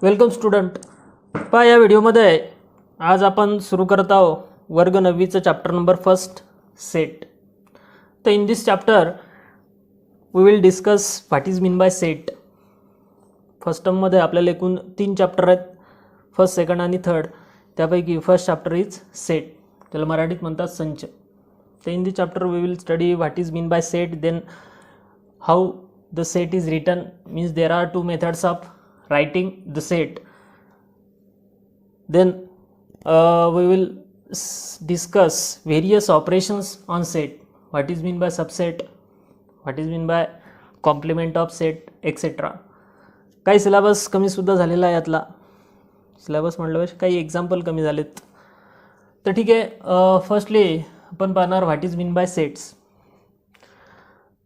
Welcome student. पहा या व्हिडिओमध्ये आज आपण सुरू करत आहोत वर्ग 9वीचं चॅप्टर नंबर फर्स्ट सेट. तर in this chapter we will discuss what is mean by set. First टर्ममध्ये आपल्याला एकूण 3 चॅप्टर आहेत, फर्स्ट सेकंड आणि थर्ड. त्यापैकी फर्स्ट चॅप्टर इज सेट, त्याला मराठीत म्हणतात संच. तर in this chapter we will study what is mean by set, then how the set is written, means there are 2 methods of writing the set. Then we will discuss various operations on set, what is mean by subset, what is mean by complement of set, etc. काही syllabus कमी सुद्धा झालेला आहे. यातला syllabus म्हटलं काही example कमी झालेत. तर ठीक आहे, फर्स्टली आपण पाहणार what is mean bye sets.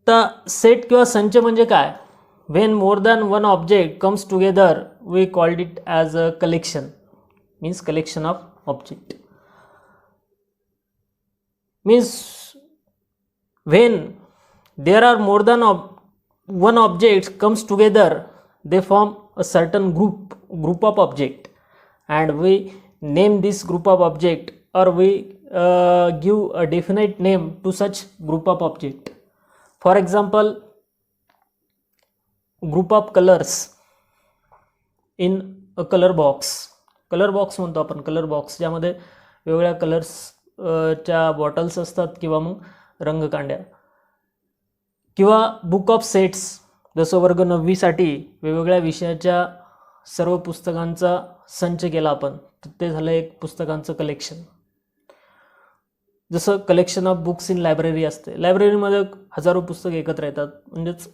तर सेट किंवा संच म्हणजे काय? When more than one object comes together, we called it as a collection, means collection of object. Means when there are more than one object comes together, they form a certain group of object, and we name this group of object, or we give a definite name to such group of object. For example, group of colours in a colour box. Colour box म्हणतो आपण, colour box ज्यामध्ये वेगवेगळ्या colours च्या bottles असतात किंवा मग रंगकांड्या. किंवा book of sets, जसं वर्ग 9वीसाठी वेगवेगळ्या विषयाच्या सर्व पुस्तकांचा संच केला आपण, तर ते झालं एक पुस्तकांचं कलेक्शन. जसं collection of books in library असते, लायब्ररीमध्ये हजारो पुस्तक एकत्र येतात म्हणजेच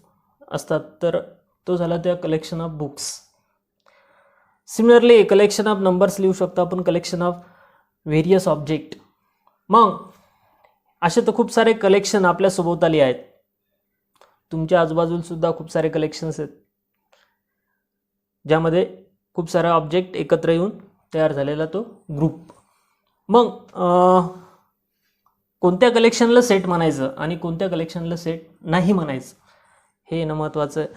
असतात, तर तो झाला त्या collection of books. Similarly collection of numbers लिहू शकतो आपण, कलेक्शन ऑफ व्हेरियस ऑब्जेक्ट. मग असे तर खूप सारे कलेक्शन आपल्या सभोवताली आहेत. तुमच्या आजूबाजूला सुद्धा खूप सारे कलेक्शन्स आहेत ज्यामध्ये खूप सारे ऑब्जेक्ट एकत्र येऊन तयार झालेला तो ग्रुप. मग कोणत्या कलेक्शनला सेट म्हणायचं आणि कोणत्या कलेक्शनला सेट नाही म्हणायचं हे येणं महत्त्वाचं आहे.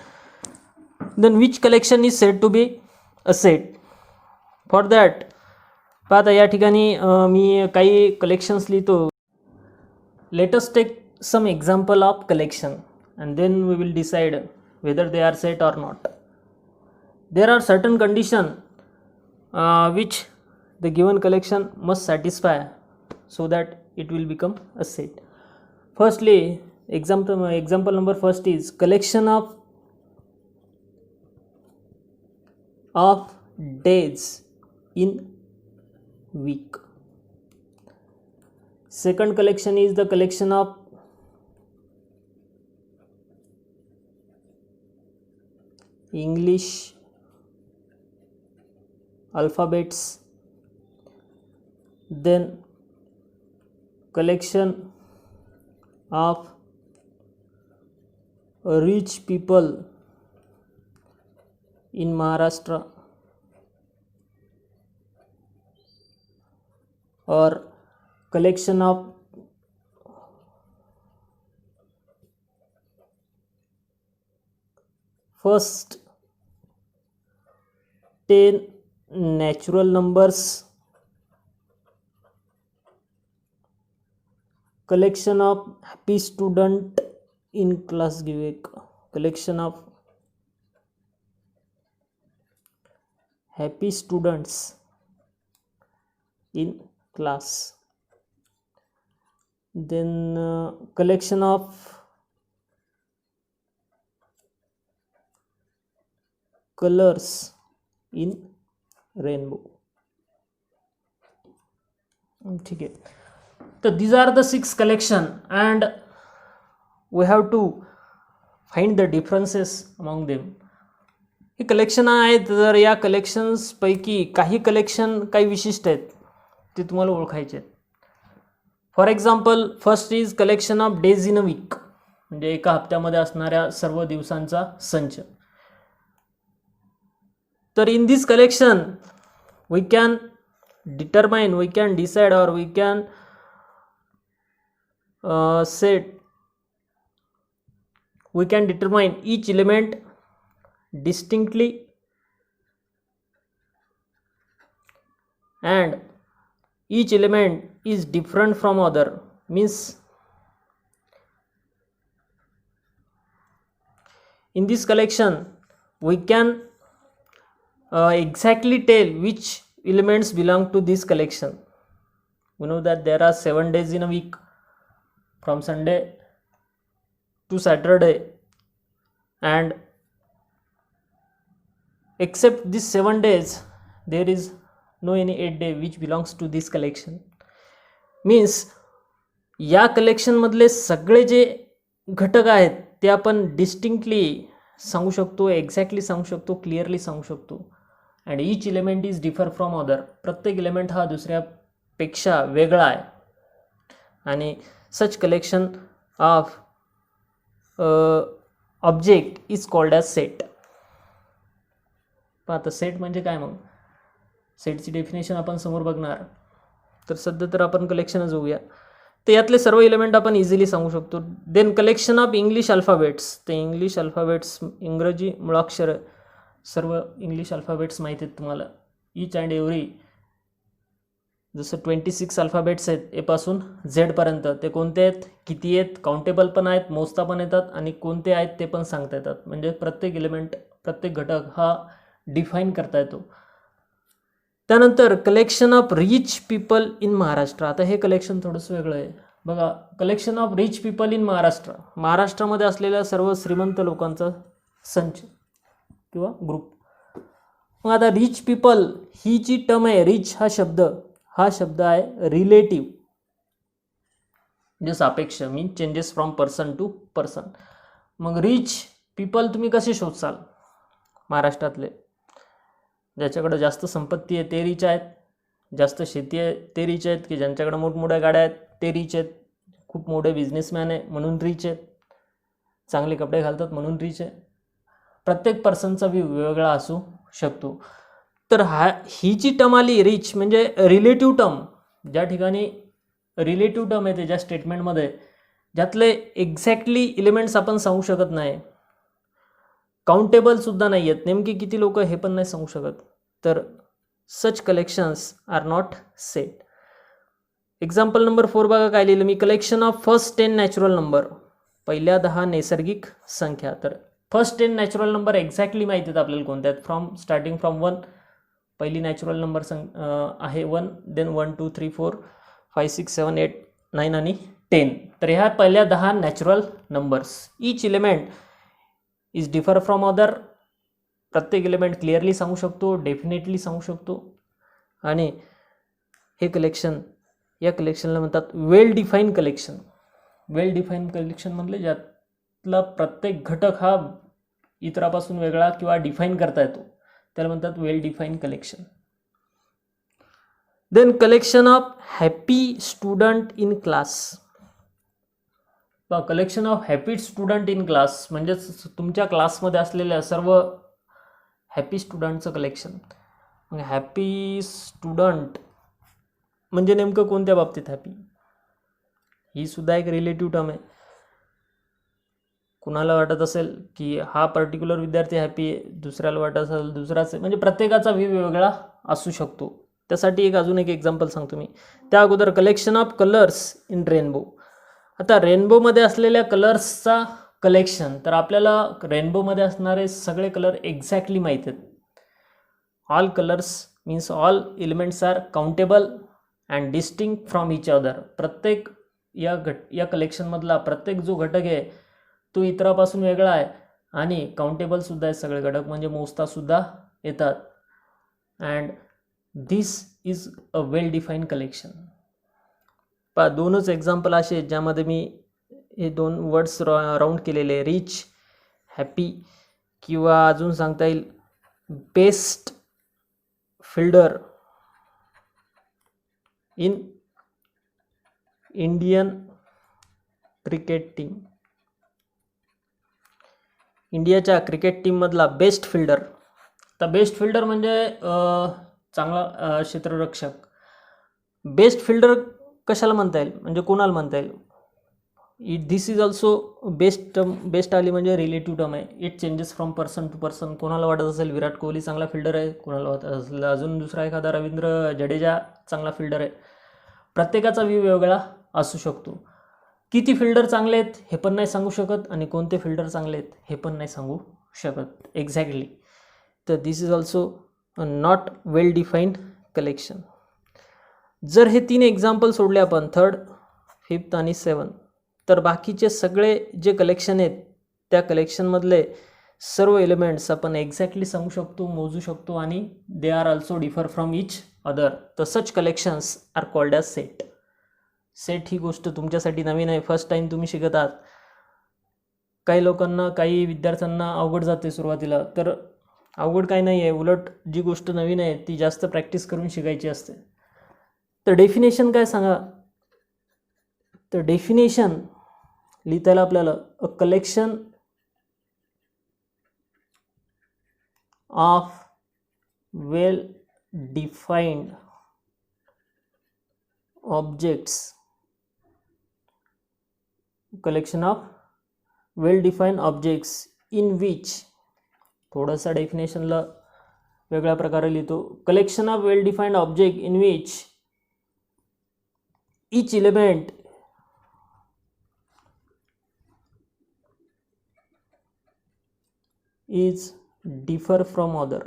Then which collection is said to be a set. For that पाहता या ठिकाणी मी काही कलेक्शन्स लिहितो. Let us take some example of collection and then we will decide whether they are set or not. There are certain condition which the given collection must satisfy so that it will become a set. Firstly, example number first is collection of days in week. Second collection is the collection of English alphabets. Then collection of rich people in Maharashtra, or collection of first 10 natural numbers, collection of happy student in class, give a collection of happy students in class. Then collection of colors in rainbow. ठीक है. So these are the 6 collection and we have to find the differences among them. हे collection आहेत. जर या collections पैकी काही collection काही विशिष्ट आहेत ते तुम्हाला ओळखायचे आहेत. For example first is collection of days in a week, म्हणजे एका हप्त्यामध्ये असणाऱ्या सर्व दिवसांचा संच. तर in this collection we can determine, we can decide, और we can set, we can determine each element distinctly and each element is different from other, means in this collection we can exactly tell which elements belong to this collection. We know that there are 7 days in a week, from Sunday to Saturday, and except these 7 days there is no any 8 day which belongs to this collection. Means या collection मधले सगळे जे घटक आहेत ते आपण distinctly सांगू शकतो, एक्झॅक्टली सांगू शकतो, क्लिअरली सांगू शकतो. And each element is differ from other. प्रत्येक एलिमेंट हा दुसऱ्यापेक्षा वेगळा आहे. आणि such collection of object is called as set. पण आता सेट म्हणजे काय? मग सेटची डेफिनेशन आपण समोर बघणार. तर सध्या तर आपण कलेक्शनच बघूया. तर यातले सर्व एलिमेंट आपण इझिली सांगू शकतो. Then collection of English alphabets. ते इंग्लिश अल्फाबेट्स, इंग्रजी मुळाक्षर, सर्व इंग्लिश अल्फाबेट्स माहिती आहेत तुम्हाला. ईच अँड एव्हरी, जसं 26 अल्फाबेट्स आहेत ए पासून झेडपर्यंत. ते कोणते आहेत, किती आहेत, काउंटेबल पण आहेत, मोजता पण येतात, आणि कोणते आहेत ते पण सांगता येतात. म्हणजे प्रत्येक एलिमेंट, प्रत्येक घटक हा डिफाईन करता येतो. त्यानंतर collection of rich people in Maharashtra. आता हे कलेक्शन थोडंसं वेगळं आहे बघा. Collection of rich people in Maharashtra. महाराष्ट्रामध्ये असलेल्या सर्व श्रीमंत लोकांचा संच किंवा ग्रुप. मग आता रिच पीपल ही जी टर्म आहे, रिच हा शब्द आहे रिलेटिव्ह, म्हणजे सापेक्ष, mean changes from person to person. मग रिच पीपल तुम्ही कसे शोधसाल? महाराष्ट्रातले ज्याच्याकडे जास्त संपत्ती आहे ते रिच आहेत, जास्त शेती आहे ते रिच आहेत, की ज्यांच्याकडे मोठमोठ्या गाड्या आहेत ते रिच आहेत, खूप मोठे बिझनेसमॅन आहे म्हणून रिच आहेत, चांगले कपडे घालतात म्हणून रिच आहे. प्रत्येक पर्सनचा व्ह्यू वेगवेगळा असू शकतो. तर ही जी टर्म आली रिच म्हणजे रिलेटिव्ह टर्म. ज्या ठिकाणी रिलेटिव्ह टर्म येते ज्या स्टेटमेंटमध्ये, ज्यातले एक्झॅक्टली एलिमेंट्स आपण सांगू शकत नाही, काउंटेबल सुद्धा नाही आहेत, नेमके किती लोक हे पण नाही सांगू शकत, तर such collections are not set. Example number 4 बघा काय लिहिलं मी. Collection of first 10 natural number. पहिल्या 10 नैसर्गिक संख्या. तर फर्स्ट 10 नॅचरल नंबर एक्झॅक्टली माहिती आहेत आपल्याला कोणत्या आहेत. Starting from 1. पहिली नॅचरल नंबर आहे 1. देन 1 2 3 4 5 6 7 8 9 आणि 10. तर ह्या पहिल्या 10 natural numbers. Each element is differ from other. प्रत्येक एलिमेंट क्लिअरली सांगू शकतो, डेफिनेटली सांगू शकतो. आणि हे कलेक्शन, या कलेक्शनला म्हणतात वेल डिफाईन कलेक्शन. वेल डिफाईन कलेक्शन म्हणजे ज्यातला प्रत्येक घटक हा इतरापासून वेगळा किंवा डिफाईन करता येतो, त्याला म्हणतात well define collection. Then collection of happy student in class. Collection of happy student in class म्हणजेच तुमच्या क्लासमध्ये असलेल्या सर्व हॅपी स्टुडंटचं कलेक्शन. मग हॅपी स्टुडंट म्हणजे नेमकं कोणत्या बाबतीत हॅपी? ही सुद्धा एक रिलेटिव्ह टर्म आहे. कुणाला वाटत असेल की हा पर्टिक्युलर विद्यार्थी हॅपी आहे, दुसऱ्याला वाटत असेल दुसराच आहे, म्हणजे प्रत्येकाचा व्ह्यू वेगळा असू शकतो. त्यासाठी अजून एक एक्झाम्पल सांगतो मी. त्या अगोदर collection of colours in rainbow. आता रेनबोमध्ये असलेल्या कलर्सचा कलेक्शन. तर आपल्याला रेनबोमध्ये असणारे सगळे कलर एक्झॅक्टली माहीत आहेत. All colours means all elements are countable and distinct from each other. प्रत्येक या कलेक्शनमधला प्रत्येक जो घटक आहे तो इतरापासून वेगळा आहे आणि काउंटेबलसुद्धा आहेत सगळे घटक, म्हणजे मोजतासुद्धा येतात. And this is a well define collection. दोनच एक्झाम्पल असे आहेत ज्यामध्ये मी हे 2 वर्ड्स राऊंड केलेले, रिच, हॅपी, किंवा अजून सांगता येईल best fielder in Indian cricket team. इंडियाच्या क्रिकेट टीममधला बेस्ट फिल्डर. तर बेस्ट फिल्डर म्हणजे चांगला क्षेत्ररक्षक. बेस्ट फिल्डर कशाला म्हणता येईल, म्हणजे कोणाला म्हणता येईल? दिस इज ऑल्सो बेस्ट आली म्हणजे रिलेटिव्ह टर्म आहे. It changes from person to person. कोणाला वाटत असेल विराट कोहली चांगला फिल्डर आहे, कोणाला वाटत असेल अजून दुसरा एखादा रवींद्र जडेजा चांगला फिल्डर आहे. प्रत्येकाचा व्ह्यू वेगळा असू शकतो. किती फिल्डर चांगले आहेत हे पण नाही सांगू शकत आणि कोणते फिल्डर चांगले आहेत हे पण नाही सांगू शकत एक्झॅक्टली. तर this is also not well defined collection. जर हे 3 एक्झाम्पल सोडले आपण 3rd, 5th आणि 7th, तर बाकीचे सगळे जे कलेक्शन आहेत त्या कलेक्शनमधले सर्व एलिमेंट्स आपण एक्झॅक्टली सांगू शकतो, मोजू शकतो आणि they are also differ from each other. तर such collections are called as set. Set ही गोष्ट तुमच्यासाठी नवीन आहे, फर्स्ट टाईम तुम्ही शिकत आहात. काही लोकांना, काही विद्यार्थ्यांना अवघड जाते सुरुवातीला. तर अवघड काही नाही आहे, उलट जी गोष्ट नवीन आहे ती जास्त प्रॅक्टिस करून शिकायची असते. तर डेफिनेशन काय सांगा. तर डेफिनेशन लिहिता येईल आपल्याला, a collection of well defined objects, collection of well defined objects in which, थोडासा डेफिनेशनला वेगळ्या प्रकारे लिहितो. Collection of well defined object in which each element is differ from other.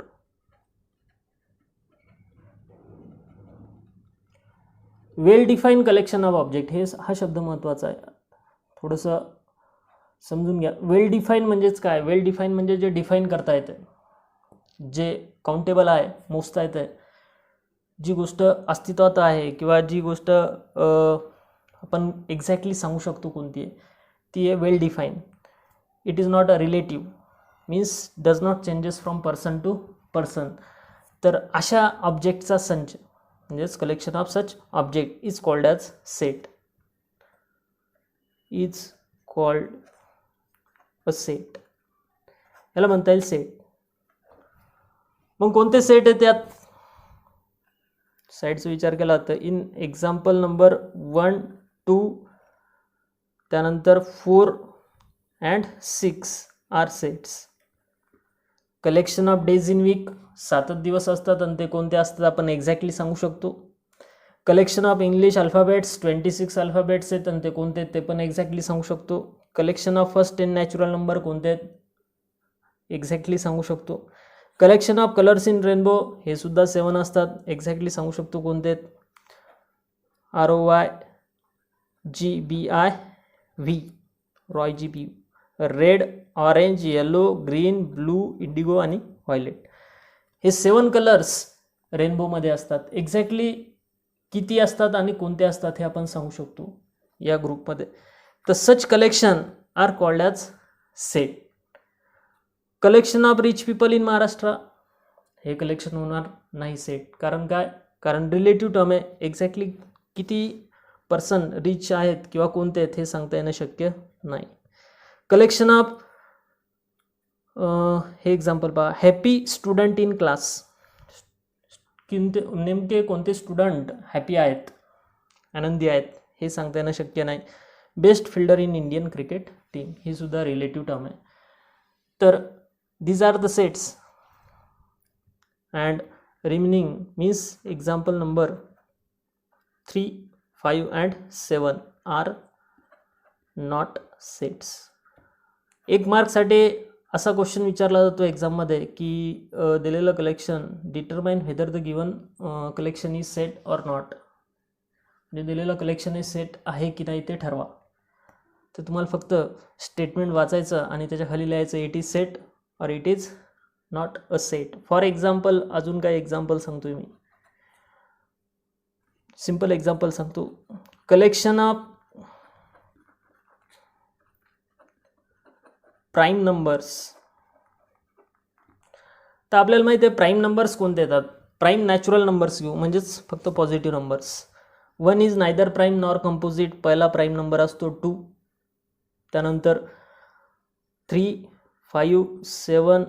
Well define collection of object, हे हा शब्द महत्त्वाचा आहे, थोडंसं समजून घ्या. वेल डिफाईन म्हणजेच काय. वेल डिफाईन म्हणजे जे डिफाईन करता येते, जे काउंटेबल आहे, मोजता येते, जी गोष्ट अस्तित्वात आहे किंवा जी गोष्ट आपण एक्झॅक्टली सांगू शकतो कोणती आहे ती आहे well define. It is not a relative, means does not changes from person to person. तर अशा ऑब्जेक्टचा संच म्हणजेच collection of such object is called as set. Is called a set, याला म्हणता येईल सेट. मग कोणते सेट आहे त्यात साईडचा विचार केला तर इन एक्झाम्पल नंबर 1, 2 त्यानंतर 4 and 6 are sets. Collection of days in week, 7 दिवस असतात आणि ते कोणते असतात आपण एक्झॅक्टली सांगू शकतो. Collection of English alphabets, 26 alphabets आहेत आणि ते कोणते ते पण एक्झॅक्टली सांगू शकतो. Collection of first 10 natural number कोणते आहेत एक्झॅक्टली सांगू शकतो. Collection of colours in rainbow, हे सुद्धा 7 असतात, एक्झॅक्टली सांगू शकतो कोणते आहेत. ROYGBIV, Roy G B, red, orange, yellow, green, blue, indigo आणि व्हायलेट, हे 7 कलर्स रेनबोमध्ये असतात. एक्झॅक्टली किती असतात आणि कोणते असतात हे आपण सांगू शकतो या ग्रुपमध्ये. तर such collection are called as set. Collection of rich people in Maharashtra, हे कलेक्शन होणार नाही सेट. कारण काय, कारण रिलेटिव्ह टर्म आहे, एक्झॅक्टली किती पर्सन रिच आहेत किंवा कोणते आहेत हे सांगता येणं शक्य नाही. कलेक्शन ऑफ, हे एक्झाम्पल पहा, हॅपी स्टुडंट इन क्लास, नेमके कोणते स्टुडंट हॅपी आहेत, आनंदी आहेत हे सांगता येणं शक्य नाही. Best fielder in Indian cricket team, ही सुद्धा रिलेटिव्ह टर्म आहे. तर these are the sets and remaining means example number 3, 5 and 7 are not sets. 1 मार्कसाठी असा क्वेश्चन विचारला जातो एक्झाममध्ये की दिलेलं collection determine whether the given collection is set or not, म्हणजे दिलेलं कलेक्शन हे सेट आहे की नाही ते ठरवा. तर तुम्हाला फक्त स्टेटमेंट वाचायचं आणि त्याच्या खाली लिहायचं it is set or it is not a set. For example अजून काही एक्झाम्पल सांगतोय मी, सिंपल एक्झाम्पल सांगतो. कलेक्शन ऑफ प्राईम नंबर्स, तर आपल्याला माहिती आहे प्राईम नंबर्स कोणते येतात. प्राईम नॅचरल नंबर्स घेऊ, म्हणजेच फक्त positive numbers. 1 is neither prime nor composite, पहिला प्राईम नंबर असतो 2, त्यानंतर 3, 5, 7,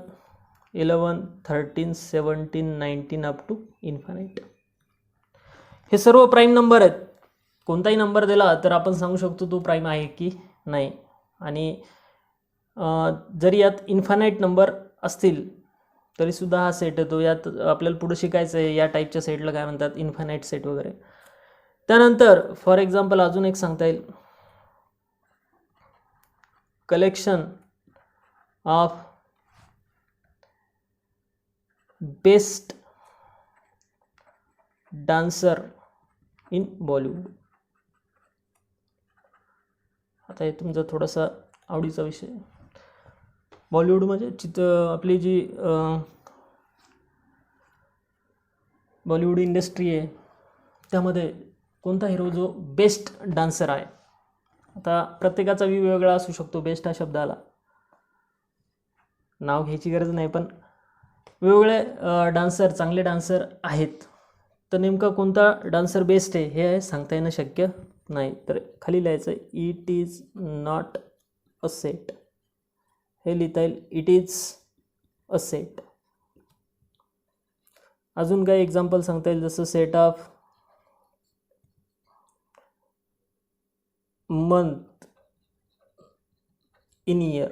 11, 13, 17, 19 अप टू इन्फानाइट, हे सर्व प्राईम नंबर आहेत. कोणताही नंबर दिला तर आपण सांगू शकतो तो प्राईम आहे की नाही. आणि जरी यात इन्फानाईट नंबर असतील तरीसुद्धा हा सेट येतो. यात आपल्याला पुढे शिकायचं आहे या टाईपच्या सेटला काय म्हणतात, इन्फानाईट सेट वगैरे. त्यानंतर फॉर एक्झाम्पल अजून एक सांगता येईल, collection of best dancer in Bollywood. आता हे तुमचा थोडासा आवडीचा विषय. बॉलिवूड म्हणजे आपली जी बॉलिवूड इंडस्ट्री आहे त्यामध्ये कोणता हिरो जो बेस्ट डान्सर आहे. आता प्रत्येकाचा वेगवेगळा असू शकतो बेस्ट हा शब्दाला, नाव घ्यायची गरज नाही, पण वेगवेगळे डान्सर चांगले डान्सर आहेत. तर नेमका कोणता डान्सर बेस्ट आहे हे सांगता येणं शक्य नाही. तर खाली लिहायचं it is not a set. हे लिहिता येईल इट इज अ सेट. अजून काही एक्झाम्पल सांगता येईल जसं set of month in year.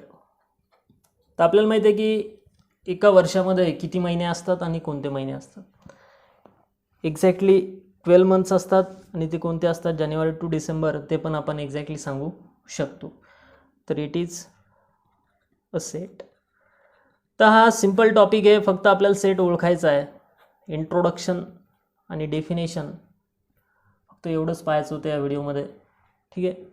तर आपल्याला माहिती आहे की एका वर्षामध्ये किती महिने असतात आणि कोणते महिने असतात. एक्झॅक्टली 12 मंथ्स असतात आणि ते कोणते असतात जानेवारी टू डिसेंबर ते पण आपण एक्झॅक्टली सांगू शकतो. तर इट इज अ सेट. तर हा सिम्पल टॉपिक आहे, फक्त आपल्याला सेट ओळखायचा आहे. इंट्रोडक्शन आणि डेफिनेशन फक्त एवढंच पाहायचं होतं या व्हिडिओमध्ये. ठीक आहे.